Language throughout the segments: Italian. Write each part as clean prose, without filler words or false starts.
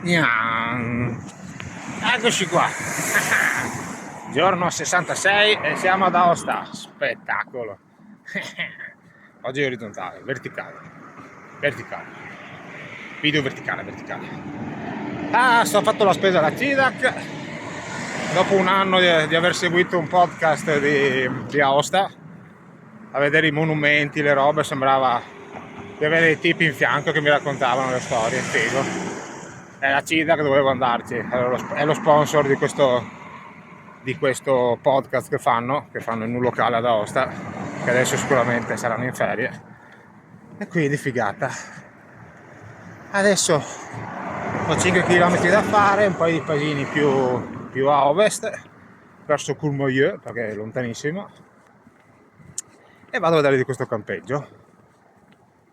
Gnan. Eccoci qua. Giorno 66 e siamo ad Aosta. Spettacolo. Oggi è orizzontale, verticale. Video verticale. Ho fatto la spesa alla CIDAC. Dopo un anno di aver seguito un podcast di Aosta, a vedere i monumenti, le robe, sembrava di avere dei tipi in fianco che mi raccontavano le storie, figo. È la CIDA che dovevo andarci, è lo sponsor di questo podcast che fanno in un locale ad Aosta, che adesso sicuramente saranno in ferie, e quindi figata. Adesso ho 5 km da fare, un paio di paesini più a ovest, verso Courmayeur, perché è lontanissimo, e vado a vedere di questo campeggio.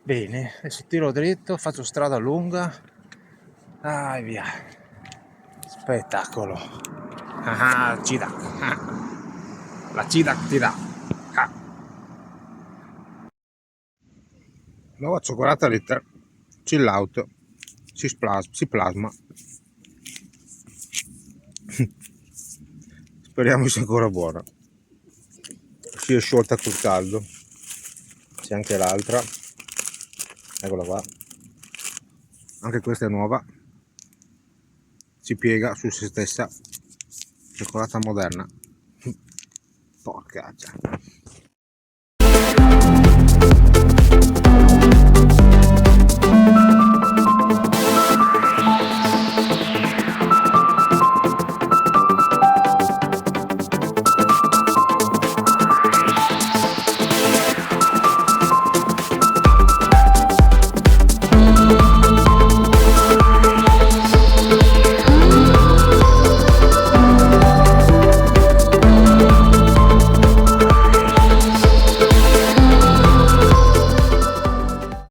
Bene, adesso tiro dritto, faccio strada lunga, e via. Spettacolo. CIDAC. La CIDAC ti dà. Nuova cioccolata Ritter. Chill out. Si plasma. Speriamo sia ancora buona. Si è sciolta col caldo. C'è anche l'altra. Eccola qua. Anche questa è nuova. Si piega su se stessa. Cioccolata moderna. Porcaccia.